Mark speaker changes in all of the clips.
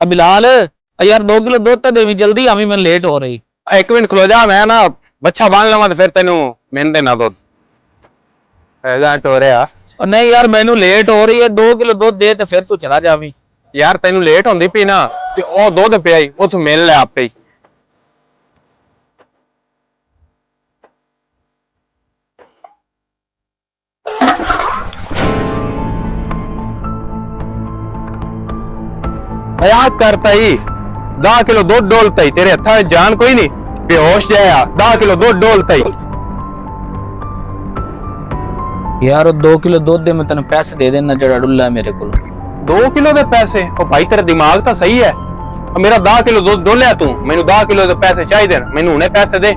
Speaker 1: बिलाल यार 2 किलो दूध तो देवी जल्दी आवी मैं लेट हो रही।
Speaker 2: एक मिनट खलो जा, मैं ना बच्चा बांध लवा तो फिर तेन मैंने देना दुध टोरिया।
Speaker 1: और नहीं यार मैनू लेट हो रही है, 2 किलो दूध दे तो फिर तू चला जावी।
Speaker 2: यार तेन लेट होंदी पी ना ते ओ दुध पिया ही उथों मिल ले आपे ही। मजाक करता ही 10 किलो दूध डोलता ही तेरे हथा जान कोई नहीं बेहोश जाया 10 किलो दूध डोलता ही।
Speaker 1: यार 2 किलो दूध दे मैं तेन पैसे दे देना जड़ा डुल्ला है मेरे को।
Speaker 2: 2 किलो दे पैसे? ओ भाई तेरा दिमाग तो सही है, मेरा 10 किलो दूध डोलिया तू, मैनू 10 किलो दे पैसे चाहिए, मैनू हुणे पैसे दे।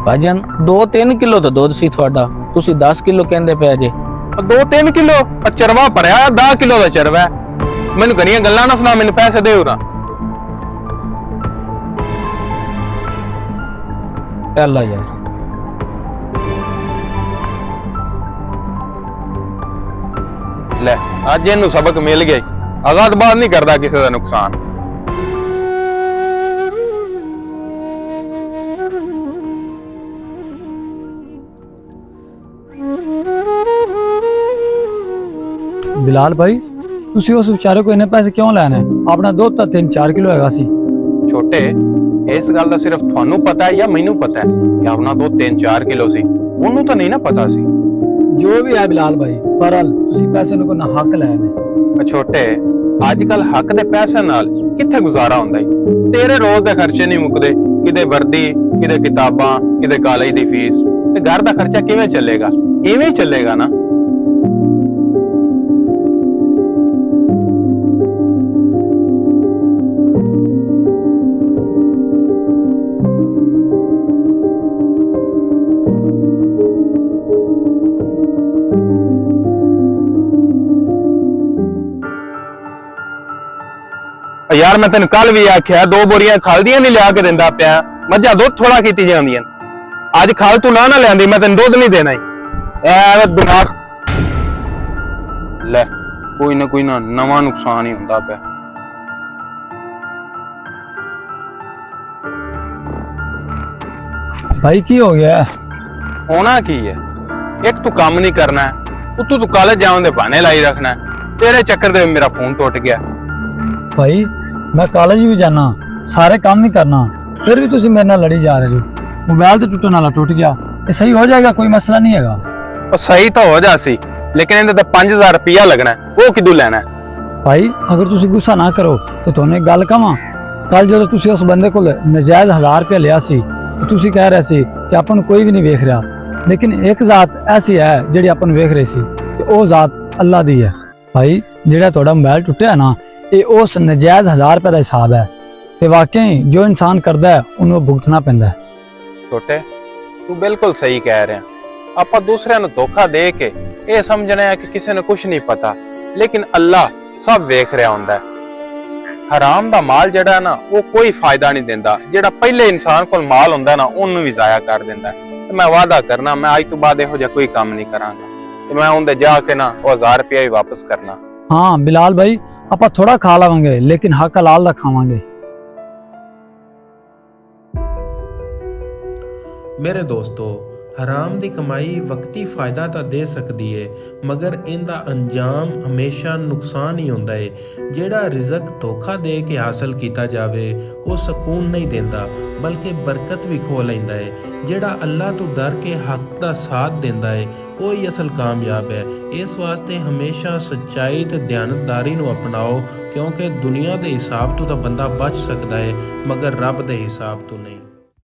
Speaker 1: भाईजान 2-3 किलो तो दूध सी थोड़ा, तुसी 10 किलो कहंदे पे जे।
Speaker 2: 2-3 किलो चरवा भरया 10 किलो का चरवा है, मैनू घणियां गल्लां ना सुना, मैनू पैसे दे उरा।
Speaker 1: चल यार
Speaker 2: ले अज इनू सबक मिल गया, अगा तो बात नहीं करता किसी का नुकसान।
Speaker 3: बिलाल भाई तुसी उस बेचारे को इन्ने पैसे क्यों लैने? अपना दुध तो 3-4 किलो हैगा सी।
Speaker 2: छोटे इस गल का सिर्फ थानू पता है या मैनू पता है कि अपना दुध 3-4 किलो सी, ओनू तो नहीं ना पता सी।
Speaker 3: जो भी है बिलाल भाई, बहरहाल तुसी पैसे को ना हक लैने।
Speaker 2: छोटे अजकल हक दे पैसे नाल किथे गुजारा हुंदा है? तेरे रोज दे खर्चे नहीं मुकदे, किते वर्दी, किते किताबां, किते कॉलेज दी फीस, ते घर दा खर्चा किवें चलेगा? इवें ही चलेगा ना। यार मैं तेन कल भी आख्या 2 बोरियां खल दियां नहीं लिया के दिंदा पिया, मझां दुध थोड़ा कीती जांदियां, अज खल तू ना लियांदी मैं तेन दुध नहीं देना ही। ऐ दिमाग ले कोई ना नवा नुकसान ही हुंदा पिया।
Speaker 3: भाई की हो गया?
Speaker 2: होना की है, एक तू काम नहीं करना है, तू कॉलेज जाने दे बहाने लाई रखना है, तेरे चक्कर दे मेरा फोन टूट गया।
Speaker 3: भाई मैं कॉलेज भी जाना, सारे काम नहीं करना, फिर भी तुसी मेरे नाल लड़ी जा रहे हो। मोबाइल तो टूटने वाला टूट गया, ये सही हो जाएगा, कोई मसला नहीं हैगा।
Speaker 2: और सही तो हो जासी, लेकिन इहदे ते 5000 रुपया लगना है, वो किदू लेना है?
Speaker 3: भाई अगर तुसी गुस्सा ना करो तो तुहानू एक गल कहां, कल जो तुसी उस बंदे को नजायज 1000 रुपया लिया सी तो तुसी कह रहे सी कि अपन कोई भी नहीं वेख रहा, लेकिन एक जात ऐसी है जिहड़ी अपन वेख रहे सी ते ओ जात अल्लाह दी है। भाई जिहड़ा तुहाडा मोबाइल टुटिया ना, ये उस नजायज 1000 रुपए का हिसाब है, ते वाकई जो इंसान करता है उन्हें भुगतना पैंदा है।
Speaker 2: छोटे तू बिल्कुल सही कह रहे हैं, आप दूसरे ਨੂੰ धोखा दे के ये समझना है कि किसी ने कुछ नहीं पता, लेकिन अल्लाह सब वेख रहा हुंदा है। हराम दा माल जड़ा ना वो कोई फायदा नहीं देंदा, जेड़ा पहले इंसान को माल हुंदा ना उन्हें भी जाया कर देंदा है। ते मैं वादा करना मैं आज तो बाद इहो जिहा कोई काम नहीं करांगा, ते मैं उनदे जाके ना वो 1000 रुपया ही वापस करना।
Speaker 3: हाँ बिलाल भाई आप थोड़ा खा लवांगे लेकिन हक हलाल दा खावांगे।
Speaker 4: मेरे दोस्तों हराम दी कमाई वक्ती फायदा तो दे सकती है, मगर इनका अंजाम हमेशा नुकसान ही होंदा है। जेड़ा रिजक धोखा दे के हासिल किया जावे वो सकून नहीं देंदा बल्कि बरकत भी खो लैंदा है। जेड़ा अल्लाह तो डर के हक दा साथ देंदा है वो ही असल कामयाब है। इस वास्ते हमेशा सच्चाई ते दयानतदारी नूं अपनाओ, क्योंकि दुनिया दे हिसाब तो बंदा बच सकता है मगर रब दे हिसाब तो नहीं।